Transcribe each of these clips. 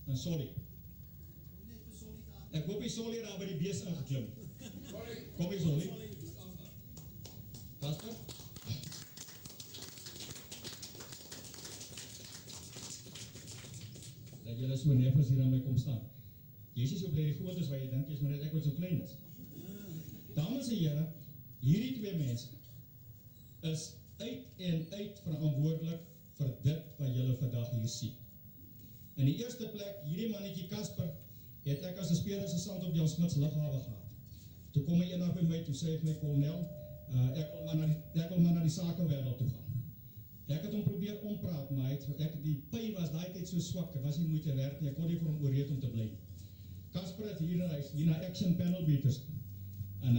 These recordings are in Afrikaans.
en Solly. Ek hoop die Solly daar by die bees ingeklim. Kom die Solly. Kasper? Dat julle so nefers hier aan my kom staan. Jy is so bly die groot is waar jy dink jy is, maar net ek wat so klein is. Dames en here, hierdie twee mense is uit en uit verantwoordelik vir dit wat julle vandag hier sien. In die eerste plek, hierdie mannetjie Kasper, het ek as 'n speler se sand op Jan Smits lughawe gehad. Toe kom hy eendag by my, toe sê ek my kolonel, ek wil maar na die sakewêreld toe gaan. Ek het hom probeer ompraat, maar die pyn was daai tyd so swak, dit was nie moeite werd nie, ek kon nie vir hom oorreed om te bly. Kasper het hier na Action Panel Beaters. En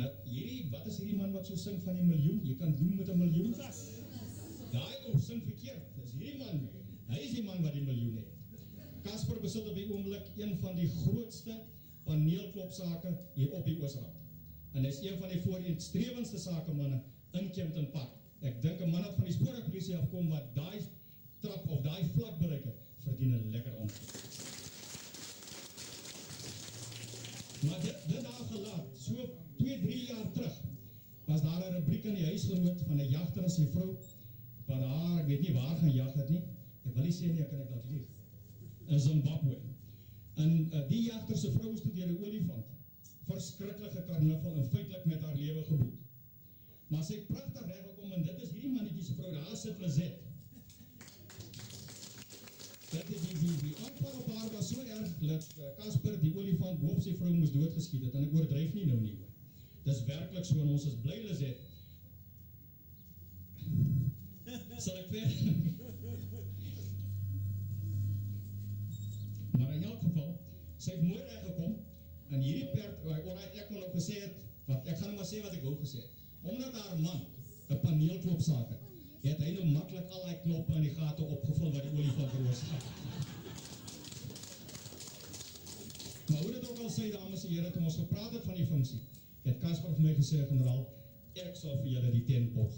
wat is hierdie man wat so sing van die miljoen? Jy kan doen met 'n miljoen. Daai ou sing verkeerd. Dis hierdie man. Hy is die man wat die miljoen het. Kasper besit op die oomblik een van die grootste paneelklopsake hier op die Oosrand. En hy is een van die vooruitstrewendste sakemanne in Kempton Park. Ek dink 'n man wat van die spoorwegpolisie afkom wat daai trap of daai vlak bereik het, verdien 'n lekker antwoord. Maar dit daar gelaat, so 2-3 jaar terug, was daar 'n rubriek in die huisgenoot van 'n jagter en sy vrou, wat daar, ek weet nie waar gaan jag het nie, ek wil nie sê nie, kan ek dat lieg, in Zimbabwe. En die jagter se vrou studeer 'n olifant, verskriklike karnuffel en feitelik met haar lewe geboet. Maar sy het pragtig reggekom en dit is hierdie mannetjie se vrou, daar sit Lizet. Die aanval op haar was so erg dat Kasper die olifant boop sy vrou moes doodgeskiet het en ek oordryf nie nou nie hoor. Dis werklik so en ons is bly Lizet. Sal ek verder? Maar in elk geval, sy het mooi reggekom en hierdie perd, ek kon ook gesê het, ek gaan nou maar sê wat ek wou gesê het. Omdat haar man 'n paneelklopsaak het hy nou maklik al die knoppe in die gate opgevul wat die olifant veroorsaak. Maar hoe dit ook al sê, dames en here, toe ons gepraat het van die funksie, het Kasper vir my gesê, generaal, ek sal vir julle die tent borg.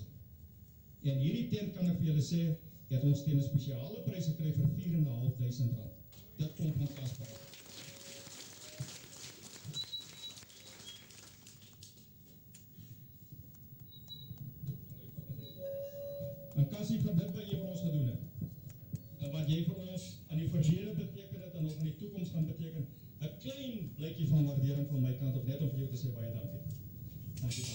En hierdie tent kan ek vir julle sê, het ons teen 'n spesiale prys gekry vir R4.500. Dit kom van Kasper. En Kassie, van dit wat jy vir ons gedoen het, en wat jy vir ons aan die verlede beteken het en ook in die toekoms gaan beteken, 'n klein blikkie van waardering van my kant op, net om vir jou te sê baie dankie. Dankie.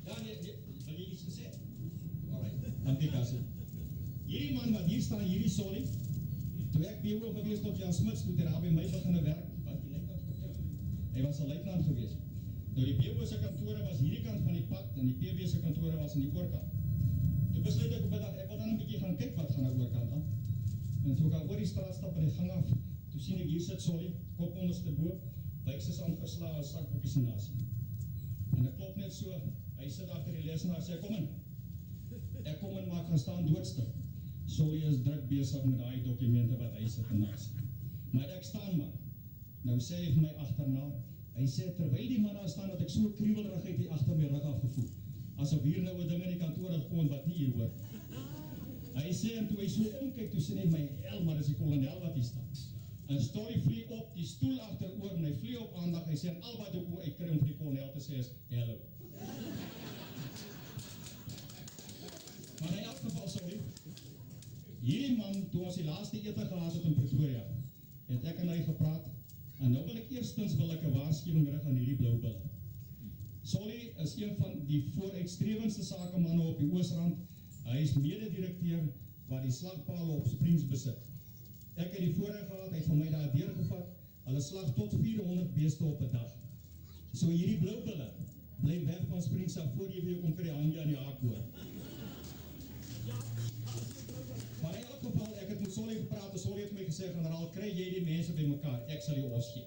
Ja, nee, wil jy iets gesê? Alright, dankie Kassie. Hierdie man wat hier staan, hierdie Solly, toe ek BO gewees tot Jan Smits, toe daar by my begin werk, wat die luitenant gekom, hy was 'n luitenant gewees. Nou die BO se kantore was hierdie kant van die pad en die PB se kantore was aan die oorkant. Toe besluit ek op 'n dag, ek wil dan 'n bietjie gaan kyk wat gaan aan die oorkant aan. En toe ek oor die straat stap en die gang af, toe sien ek hier sit Solly, kop onderste bo, bykse aan verslae, 'n sak op die senasie. En ek klop net so, hy sit agter die lesenaar, sê kom in. Ek kom in, maar ek gaan staan doodstil. Solly is druk besig met daai dokumente wat hy sit en nasie. Maar ek staan maar. Nou sê hy vir my agterna, hy sê terwyl die man daar staan dat ek so kriebelrigheid hier agter my rug afgevoel. Asof hier nou 'n ding in die kantoor gekom wat nie hier hoor. Hy sê en toe hy so omkyk, toe sê hy my hel, maar dis die kolonel wat hier staan. En Solly vlieg op, die stoel agteroor en hy vlieg op aandag. Hy sê en al wat ek uitkry om vir die kolonel te sê is hallo. Maar in elk geval, sorry, hierdie man, toe ons die laaste ete gehad het in Pretoria, het ek en hy gepraat, en nou wil ek eerstens 'n waarskuwing rig aan hierdie blou bulle. Solly is een van die vooruitstrewendste sakemanne op die Oosrand. Hy is mede-direkteur wat die slagpale op Springs besit. Ek het die voorreg gehad, hy het van my daar deurgevat, hulle slag tot 400 beeste op 'n dag. So hierdie blou bulle, bly weg van Springs af voor jy weer kom kry hang jy aan die haak hoor. Maar in elk geval, ek het met Solly gepraat en Solly het my gesê, generaal, kry jy die mense by mekaar, ek sal die os gee.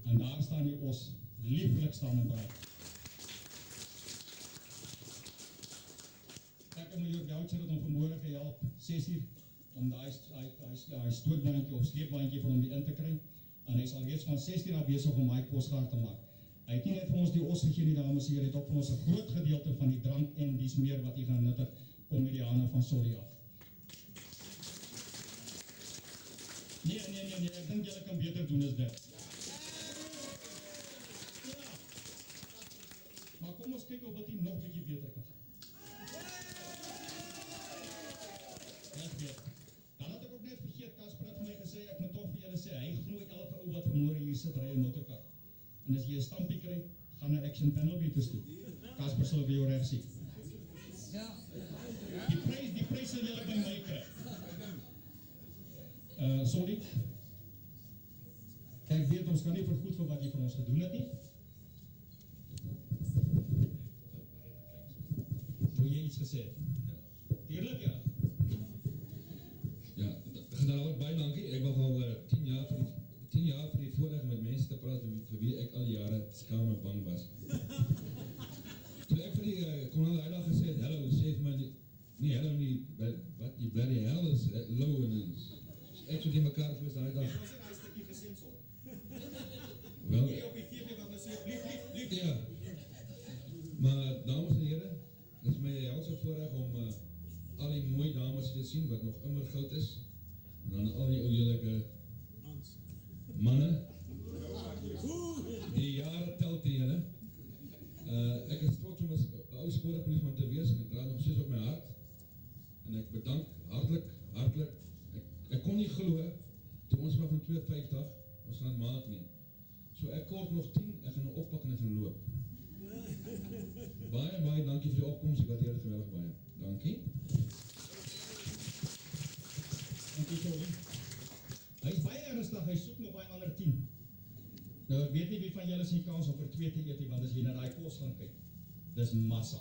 En daar staan die os, lieflik staan en praat. Ek en meneer Goucher het hom vanmôre gehelp, 6 uur, om die stootbandjie of sleepbandjie van hom in te kry, en hy sal reeds van 16 af besig om my posgaar te maak. Hy het nie net vir ons die os gegee nie, dames en here, het ook vir ons 'n groot gedeelte van die drank en dies meer wat hy gaan nuttig, kom met die hande van Solly af. Nee, ek dink julle kan beter doen as dit. Ja. Maar kom ons kyk of wat hy nog bietjie beter kan gaan. Dan had ek ook net vergeet, Kasper het vir my gesê, ek moet toch vir julle sê, hy glo elke ou wat vanmôre hier sit, ry 'n motorkar. En as jy 'n stampie kry, gaan na Action Panel Beaters toe. Kasper sal vir jou reg sien. Ja. Die prys sal julle by my kry. Sorry. Ek weet ons kan nie vergoed vir wat jy vir ons gedoen het nie. Wil jy iets gesê? Tuurlik ja. Ja, generaal, baie dankie. Ek was al 10 jaar vir die voorreg om met mense te praat vir wie ek al jare skaam en bang was. Toe ek vir die kolonel hy dag gesê het, hallo, sê vir my nie hallo nie, wat die bloody hell is low en ek so die mekaar gewees daai dag. Ons het daai stukkie gesensor. Wel, Jy op die TV wat nou sê, blief. ja. Maar dames en here, dit is my helse voorreg om al die mooi dames te sien wat nog immer goud is. En dan al die ou heerlike manne. Die jare tel teen julle. Ek is trots om 'n ou spoorwegpolisieman te wees en ek dra nog steeds op my hart. En ek bedank hartlik. Ek kon nie glo toe ons van 250 ons gaan maak nie. So ek kort nog 10, ek gaan oppak en ek gaan loop. Baie dankie vir die opkoms, ek waardeer dit geweldig baie. Dankie. Dankie Tony. Hy is baie ernstig, hy soek nog baie ander 10. Nou ek weet nie wie van julle sien kans om vir 2 te eet nie, want as jy na daai kos gaan kyk, dis massa.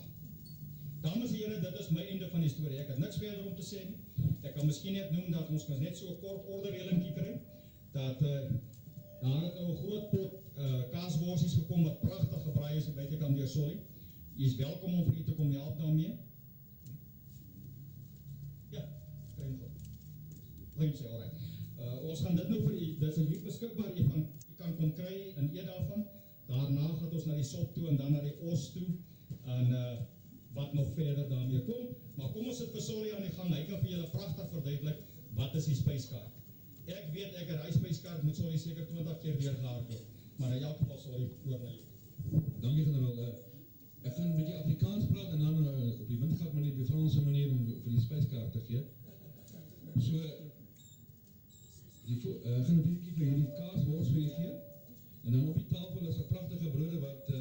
Dames en here, dit is my einde van die storie. Ek het niks verder om te sê nie. Ek kan miskien net noem dat ons kan net so 'n kort orderreëlingkie kry dat daar het nou 'n groot pot kaasworsies gekom wat pragtig gebraai is buitekant deur Solly. Jy is welkom om vir u te kom help daarmee. Ja, kry hom goed. Goed sê, alright. Ons gaan dit nou vir u, dit is hier beskikbaar, u kan kom kry en eet daarvan. Daarna gaan ons na die sop toe en dan na die os toe en wat nog verder daarmee kom. Maar kom ons sit vir Solly aan die gang, hy kan vir julle pragtig verduidelik wat is die spyskaart. Ek weet ek het hy spyskaart moet Solly seker 20 keer weer gehardloop. Maar in elk geval Solly oor na jou. Dankie generaal. Ek gaan 'n bietjie Afrikaans praat en dan op die windgat manier, op die Franse manier om vir die spyskaart te gee. So ek gaan 'n bietjie vir hierdie kaaswors vir julle gee. En dan op die tafel is 'n pragtige brode wat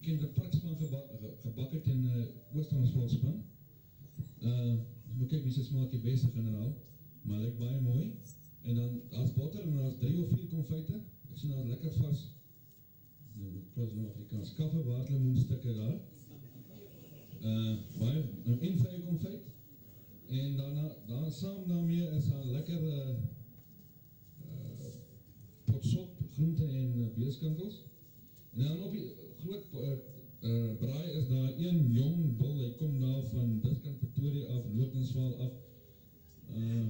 kinderparkspan gebak het in Oos-Transvaalspan. Ons moet kyk wie se smaak die beste generaal, maar lyk baie mooi. En dan daar's botter en daar's 3 of 4 konfyte. Ek sien daar lekker vars close nou Afrikaans kaffe waterlemoenstukke daar. Baie en vrye konfyt. En dan saam daarmee is daar lekker pot sop, groente en beeskankels. En dan op die groot braai is daar een jong bul, hy kom daar van diskant Pretoria af, Noord-Transvaal af.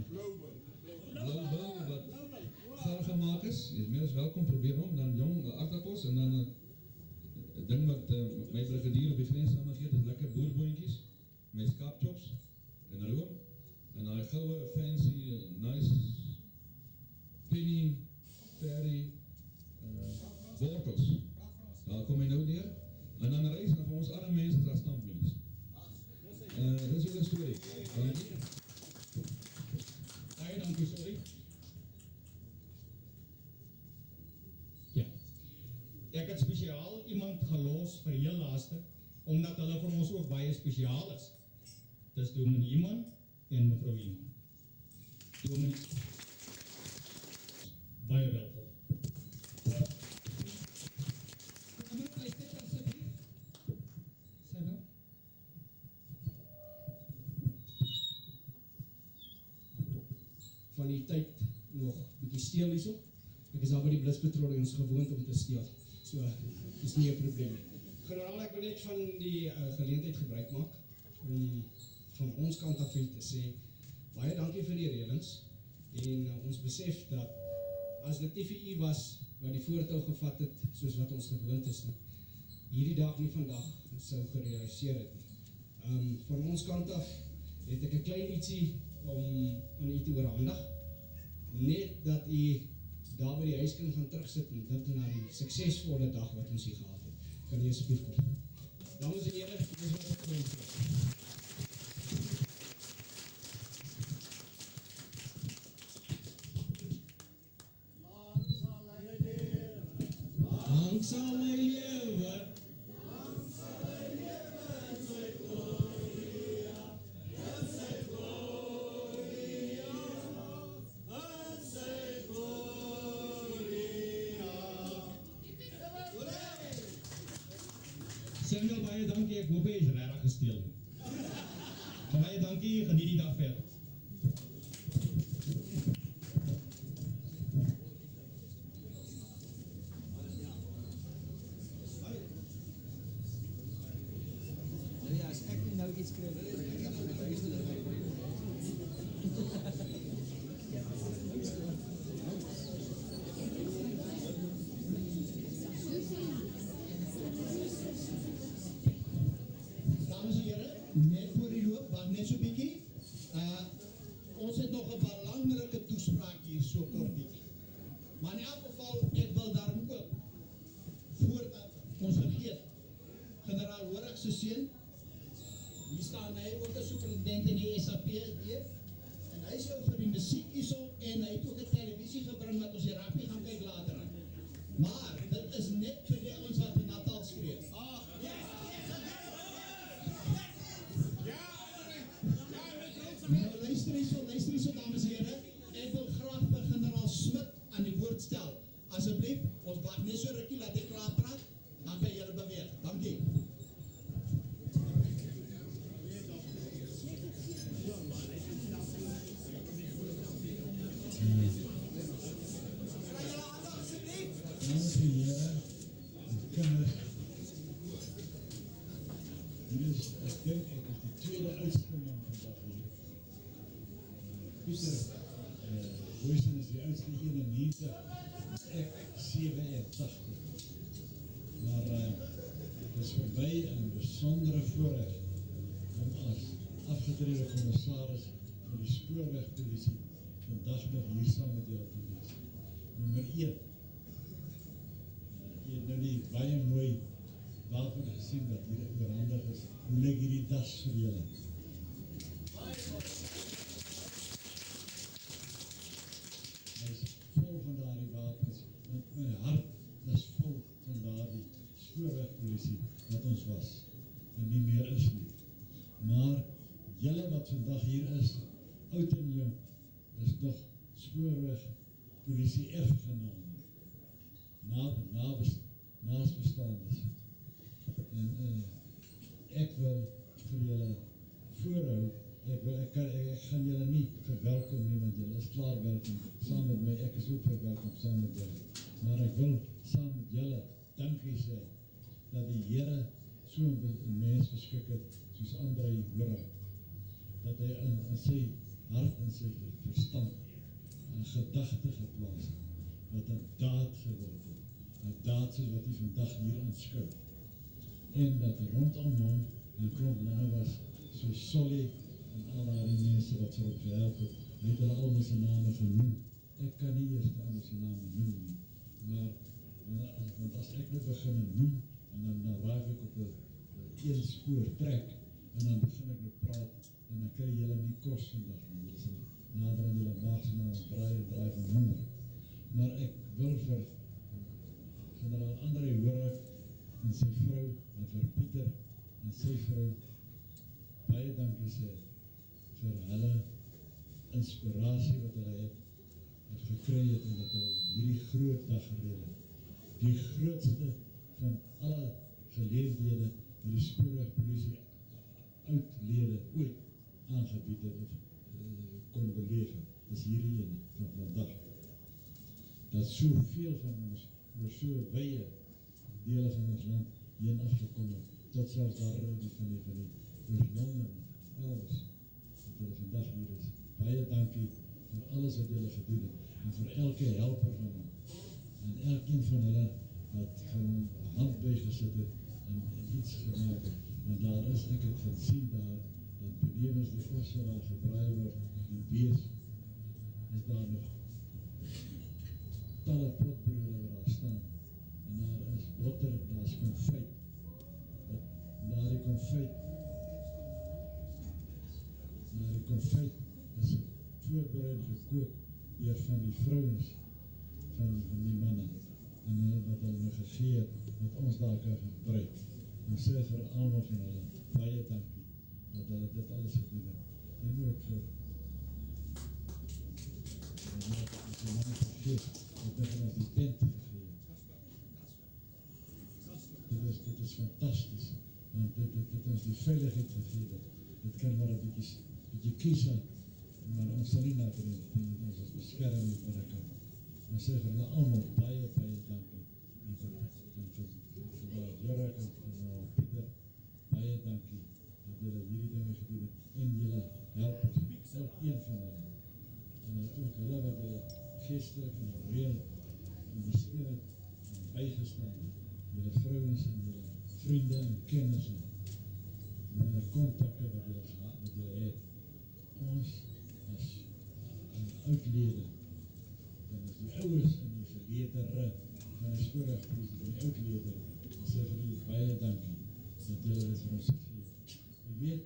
Blou bul wat gaar gemaak is. Jy is meer as welkom, probeer hom. Dan jong aardappels en dan 'n ding wat my brigadier op die grens aangegeet, is lekker boerboontjies met skaapchops en room. En daai goue fancy nice penny ferry wortels. Daar kom hy nou neer. En dan reis vir ons arme mense as stampmielies. Dis ook 'n storie. Dankie. Baie dankie, Solly. Ja. Ek het spesiaal iemand gelos vir heel laaste, omdat hulle vir ons ook baie spesiaal is. Dis Dominee Iman en mevrou Iman. Dominee. Baie welkom. Van die tyd nog bietjie steel hierso. Ek is al by die blitspatrolle ons gewoond om te steel. So, dis nie 'n probleem nie. Generaal, ek wil net van die geleentheid gebruik maak om van ons kant af te sê baie dankie vir die reëlings en ons besef dat as dit nie vir u was wat die voortou gevat het soos wat ons gewoond is nie, hierdie dag nie vandag sou gerealiseer het nie. Van ons kant af het ek 'n klein ietsie om aan u te oorhandig. net dat u daar by die huis kan gaan terugsit en dink na die suksesvolle dag wat ons hier gehad het. Kan jy asseblief kom? Dames en here, dis wat ek wil sê. Lang sal hy lewe. Samuel, baie dankie, ek hoop hy is regtig gesteel. Baie dankie, geniet die dag verder. Ja, as ek nie nou iets kry, Dames en heren, net voor die loop, wacht net zo'n beetje. Ons het nog een belangrijke toespraak hier, zo kort beetje. Maar in elk geval, ik wil daar ook, voordat ons vergeet, generaal Horig se seun, hier staan hy ook een superintendent in die SAP hier, en hy is ook vir die muziek hier so, en hy het ook een televisie gebring wat ons hier rugby gaan kyk later aan. Maar, dit is net vir die ons wat in Natal skreef. Nou, luister hierso, dames en heren. Ek wil graag vir generaal Smit aan die woord stel. Asseblief, ons wag net so rukkie, laat ek klaar praat, dan kan julle beweeg. Dankie. Dames en heren, kinders, hier is, ek dink ek is die tweede oudste man vandag hier. Pieter Boysen is die oudste 91, ek 87. Maar het is vir my een besondere voorrecht om as afgetrede commissaris van die spoorwegpolisie vandag nog hier saam met julle te wees. Nommer 1. Jy het nou die baie mooi wapen gesien wat hier oorhandig is. Hoe lyk hierdie das vir julle? Hy is vol van daardie wapens, want my hart is vol van daardie spoorwegpolisie wat ons was en nie meer is nie. Maar julle wat vandag hier is, oud en jong, is toch spoorwegpolisie erfgename. Naasbestaandes. En ek wil vir julle voorhou, ek gaan julle nie verwelkom nie, want julle is klaar welkom saam met my, ek is ook verwelkom saam met julle. Maar ek wil saam met julle dankie sê, dat die Here so 'n mens geskik het, soos André Horig, dat hy in sy hart en sy verstand 'n gedagte geplaas het, wat 'n daad geword het. 'n daad soos wat hy vandag hier aanskou. En dat rondom hom 'n klomp manne was, soos Solly en al die mense wat vir hom gehelp het. Hy het hulle almal se name genoem. Ek kan nie eers almal se name noem nie, maar want as ek nou begin noem, en dan raak ek op 'n spoor trek, en dan begin ek nou praat, en dan kry julle nie kos vandag nie. Julle sal nader aan julle maagsma en draai van honger. Maar ek wil vir generaal André Horig en sy vrou, en vir Pieter en sy vrou, baie dankie sê vir hulle inspirasie wat hulle het gekry het, en dat hulle hierdie groot dag gereed het. Die grootste van alle geleenthede wat die spoorwegpolisie oudlede ooit aangebied het of kon beleef het, is hierdie ene van vandag. Dat soveel van ons oor so wye dele van ons land heen afgekom het, tot selfs daar van die oorsnome en elders, dat hulle vandag hier is. Baie dankie vir alles wat julle gedoen het, en vir elke helper van hom, en elkeen van hulle wat van hom hand bygesit het, en iets gemaakt het, want daar is, ek het gesien daar, dat benevens die os wat daar gebraai word, die bees, is daar nog gekook deur van die vrouens van die manne en wat hulle my gegee het, wat ons daar kan gebruik. Ons sê vir almal van hulle, baie dankie, dat hulle dit alles gedoen het. En ook vir die manne vergeet, dat hulle ons die tent gegee het. Dit is fantastisch, want dit ons die veiligheid gegee het. Dit kan maar een bietjie kies, maar ons sal nie na doen, ons as beskerming binnenkant. Ons sê vir hulle allemaal baie dankie. En vir Jorik en vir Pieter, baie dankie dat julle hierdie dinge gedoen het en julle help ons, elk een van hulle. En ook hulle wat julle geestelik en moreel ondersteun het en bygestaan het. Julle vrouens en julle vriende en kennisse en julle kontakte wat julle het. Ons as oudlede en as die ouers in die geleedere van die skoolregpolisie, van die oudlede, en sê vir julle baie dankie dat julle dit vir ons gegee. Ek weet,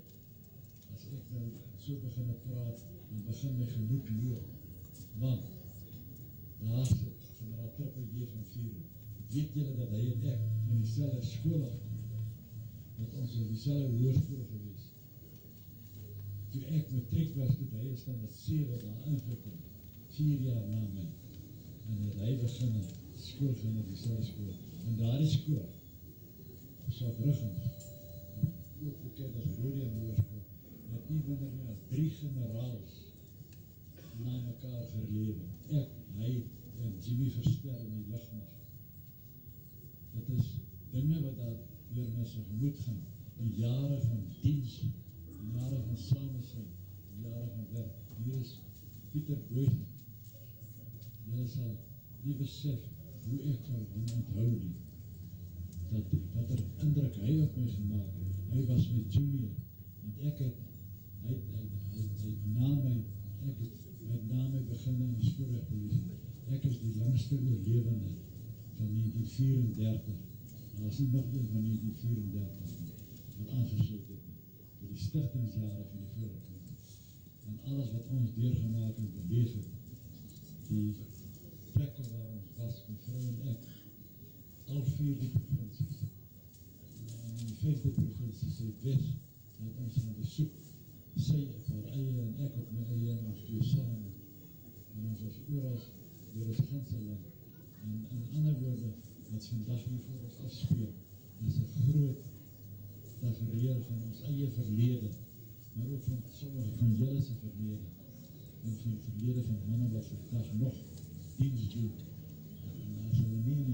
as ek nou so begin te praat, dan begin my gemoed loop, want daar sit generaal Trippel J. van Vuren. Weet julle dat hy en ek in dieselfde skool afkom, dat ons in dieselfde hoërskool gewees. Toe ek matriek was, toe hy is dan met 7 daar ingekom, 4 jaar na my. En hy begin skool gaan op dieselfde skool. En daar die skool, Sabruggen, ook bekend as Rodian Hoërskool, het nie minder nie as 3 generaals na mekaar gelewe. Ek, hy en Jimmy Verster in die lugmacht. Dit is dinge wat daar deur my se gemoed gaan. Die jare van diens, die jare van samensyn, die jare van werk. Hier is Pieter Boysen. Julle sal nie besef hoe ek van hom onthou nie. Dat wat indruk hy op my gemaak het. Hy was my junior, want ek het, hy na my begin in die skoolregpolisie. Ek is die langste oorlewende van 1934. Daar is nie nog een van 1934 wat aangesluit het vir die stigtingsjare van die voorrekening. En alles wat ons deurgemaak en beleef het, die plekke waar ons was, my vrou en ek, al 4 die provinsies. En in die 5de provinsie, sy Wes, het ons gaan besoek, sy op haar eie en ek op my eie en ons 2 samen. En ons was oral deur ons ganse land. En in ander woorde, wat vandag hier voor ons afspeel, is 'n groot tafereel van ons eie verlede, maar ook van sommige van julle se verlede, en van die verlede van manne wat vandag nog diens doen. En as hulle nie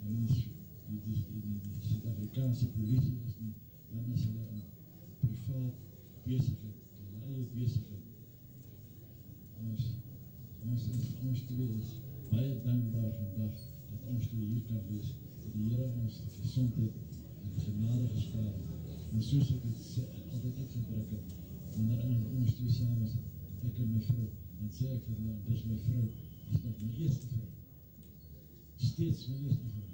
in die Suid-Afrikaanse polisie is nie, dan is hulle in privaat besigheid, hulle eie besigheid. Ons twee is baie dankbaar vandag dat ons twee hier kan wees, dat die Here ons gesondheid en genade gespaar het. En soos ek het altyd uitgedruk het, wanneer ons twee saam is, ek en my vrou, dan sê ek vir hulle, dis my vrou, is nog my eerste vrou. Steeds my eerste vrou.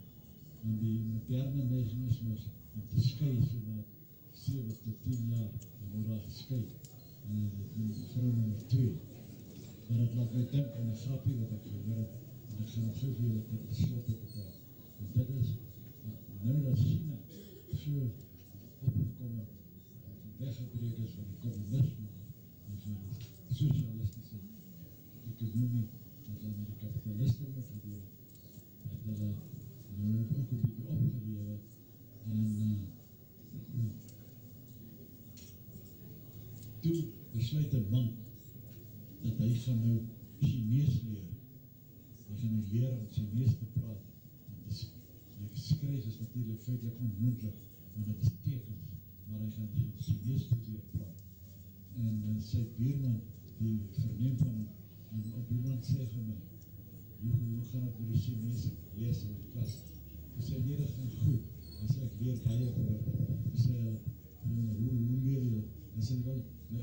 Want die moderne neiging is mos om te skei so na 7 tot 10 jaar, dan word daar geskei. En die vrou nummer 2. Maar het laat my dink aan 'n grapie wat ek gehoor het, en ek gaan gou vir julle dit slotte vertel. En dit is, nou dat China so opgekom het, weggebreek is van die kommunisme en van die socialistische economie, wat dan met die kapitalisten wordt gedeeld, het hulle nou ook een beetje opgelewe en toe besluit 'n man dat hy gaan nou Chinees leer. Hy gaan nou leer om Chinees te praat. En skryf is natuurlijk feitelijk onmoontlik, want het is tekens, maar hy gaan Chinees probeer praat. En sy buurman, die verneem van hom, en op iemand sê vir my, hoe gaan het met die Chinees lees in die klas? Hy sê, nee, dat gaan goed. Hy sê, ek leer baie woorde. Hy sê, hoe leer jy? Hy sê, wel, my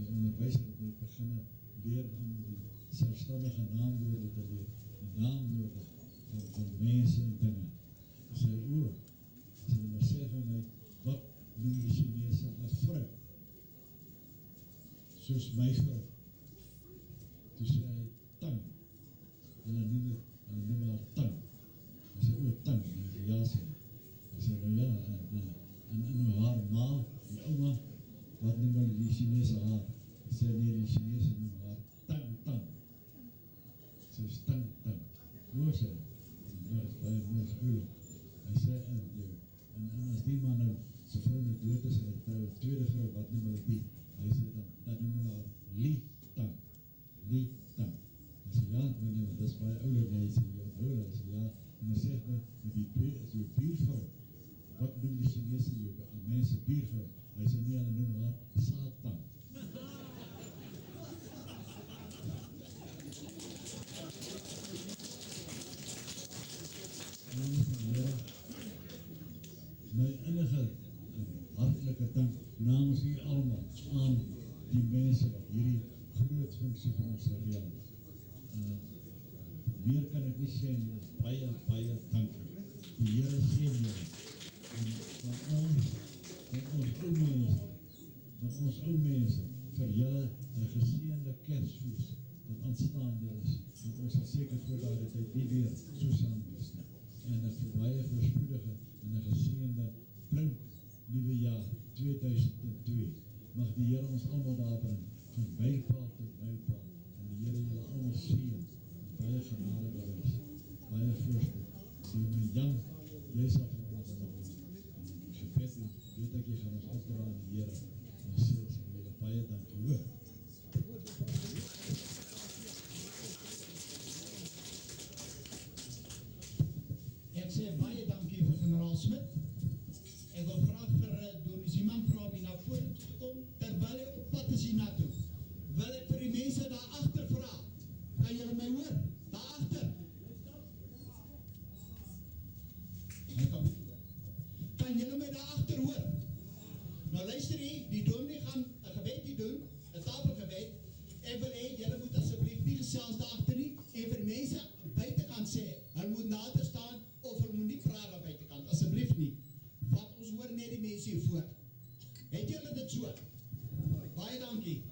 onderwijzer het my begin leer om die selfstandige naamwoorde te leer. Die naamwoorde van mense en dinge. Hy sê, hy sê vir my, wat noem die Chinese as vrou? Soos my vrou. toe sê hy, tang. Hulle noem haar tang. Hy sê, o, tang. En hy sê, ja, sê. Hy sê, nou ja, en haar ma, die ouma, wat noem hulle die Chinese haar? Hy sê, nee, die Chinese noem haar tang. Sy is tang. Mooi sê, ja, is baie mooi skoulik. Hy sê, en as die man nou, sy vrou nou dood is, en hy trou een tweede vrou, wat noem hulle die? Hy sê, dan noem hulle haar Li Tang. Hy sê, ja, meneer, dat is baie oulik, hy sê, ja, oulik, hy sê, ja, en dan sê ek met die buurvrou, wat noem die Chinese mense buurvrou? Hy sê, nee, hulle noem haar Satan. My innige hartelike dank namens u almal aan die mense wat hierdie groot funksie vir ons reël. Meer kan ek nie sê nie, baie dankie. Die Here seën julle. En van ons ou mense, vir julle 'n geseënde Kersfees wat aanstaande is. Want ons sal seker voor daardie tyd nie weer so saam wees nie. En 'n baie voorspoedige en 'n geseënde blink nuwe jaar 2002. Mag die Here ons almal daar bring, van mylpaal tot mylpaal. En die Here julle almal seën, baie genade bewys, baie voorspoed. Die Jan, jy sal vir ons nog gebed doen, weet ek jy gaan ons opdra aan die Here. Ons sê julle baie dankie, hoor. Ek sê baie dankie vir generaal Smit. Ek wil graag vir Dominee Ziman vra om hier na vore toe te kom, terwyl hy op pad is hiernatoe. Wil ek vir die mense daar agter vra, kan julle my hoor? Daar agter. Kan julle my daar agter hoor? Nou luister hier, die dominee gaan 'n gebedjie doen, 'n tafelgebed. Ek wil hê julle moet asseblief nie gesels daar agter nie en vir mense buitekant sê, hulle moet nader staan of hulle moet nie praat daar buitekant, asseblief nie. Want ons hoor net die mense hier voor. Het julle dit so? Baie dankie.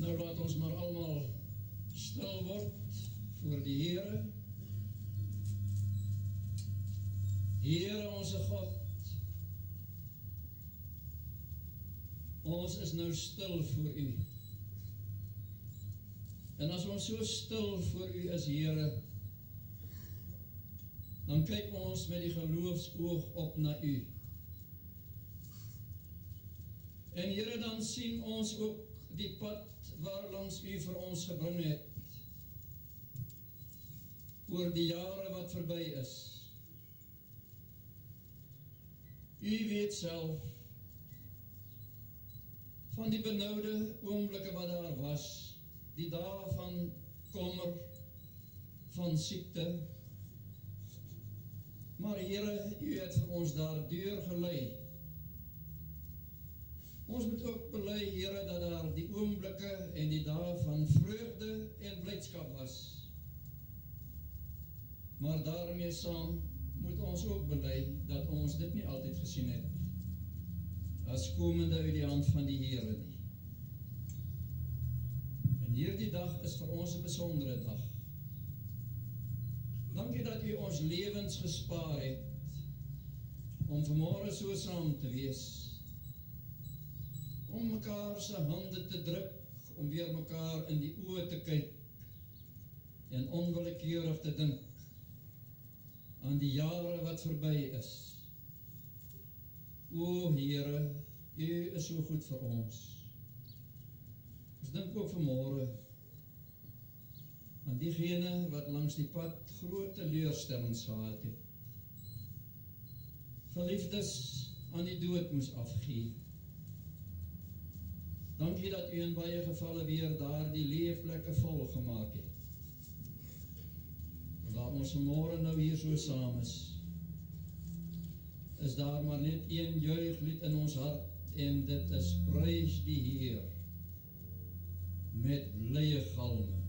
Nou laat ons maar allemaal stil word voor die Here. Here onze God, ons is nou stil voor U. En as ons so stil voor U is, Here, dan kyk ons met die geloofsoog op na U. En Here, dan sien ons ook die pad waarlangs U vir ons gebring het, oor die jare wat verby is. U weet self van die benoude oomblikke wat daar was, die dae van kommer, van siekte. Maar Here, U het vir ons daardeur gelei. Ons moet ook bely, Here, dat daar die oomblikke en die dae van vreugde en blydskap was. Maar daarmee saam moet ons ook bely dat ons dit nie altyd gesien het, as komende uit die hand van die Here nie. En hierdie dag is vir ons 'n besondere dag. Dankie dat U ons lewens gespaar het, om vanmôre so saam te wees, om mekaar se hande te druk, om weer mekaar in die oë te kyk, en onwillekeurig te dink aan die jare wat verby is. O Here, U is so goed vir ons. Ons dink ook vanmôre aan diegene wat langs die pad groot teleurstellings gehad het. Geliefdes aan die dood moes afgee. Dankie dat U in baie gevalle weer daar die leefplekke vol gemaak het. Dat ons vanmôre nou hier so saam is is daar maar net een juichlied in ons hart, en dit is prys die Heer, met blye galme.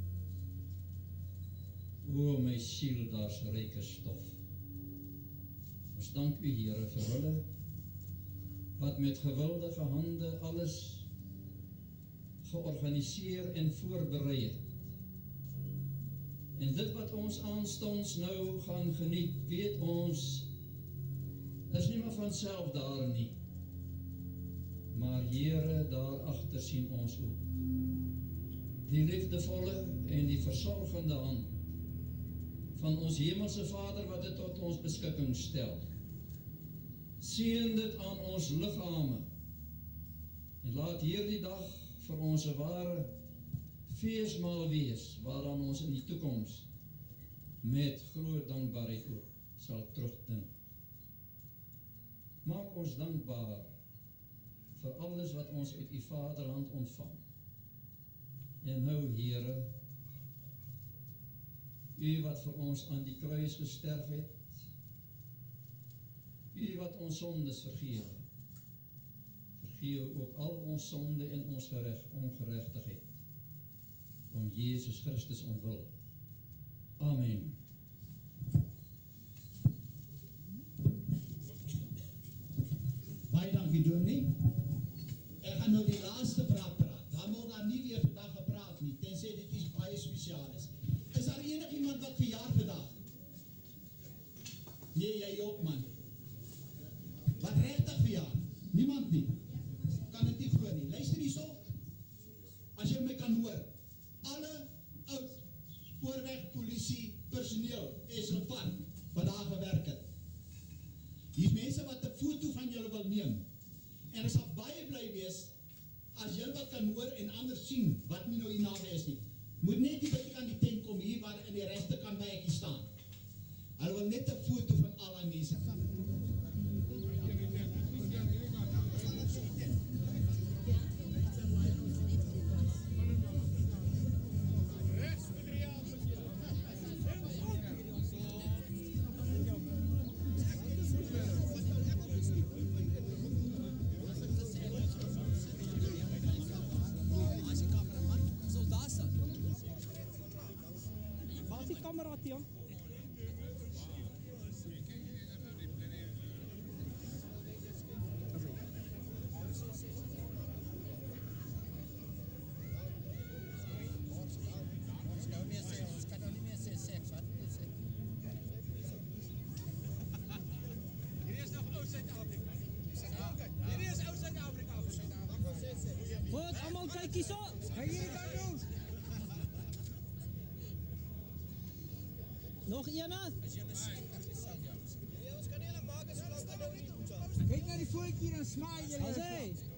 O my siel, daar's ryke stof. Ons dank u Here vir hulle, wat met gewildige hande alles georganiseer en voorberei het. En dit wat ons aanstonds nou gaan geniet, weet ons, is nie maar van self daar nie. Maar Here, daar agter sien ons ook die liefdevolle en die versorgende hand van ons hemelse Vader wat dit tot ons beskikking stel. Seën dit aan ons liggame en laat hierdie dag vir ons 'n ware feesmaal wees, waaraan ons in die toekoms met groot dankbaarheid ook sal terugdink. Maak ons dankbaar vir alles wat ons uit u Vaderhand ontvang. En nou, Here, u wat vir ons aan die kruis gesterf het, u wat ons sondes vergewe, vergewe ook al ons sonde en ons ongeregtigheid, om Jezus Christus ontwil. Amen. Baie dankie, dominee. Ek gaan nou die laaste praat. Dan moet daar nie weer vandag gepraat nie, tensy dit iets baie spesiaal is. Is daar enigiemand wat verjaar vandag? Nee, jy ook, man. Wat regtig verjaar? Niemand nie. Kan dit nie glo nie. Luister hierso. As jy my kan hoor. Alle oud spoorweg polisie personeel is gepad wat daar gewerk het. Die mense wat 'n foto van julle wil neem. En ek sal baie bly wees as julle wat kan hoor en anders sien wat nie nou hier naby is nie. Moet net die byte aan die tent kom hier waar in die regterkant by ek staan. Hulle wil net 'n foto van al die mense. Goed, allemaal kijk eens op. Kijk hier kan doen. Nog Iana? Kijk naar die voetje hier en smaai je.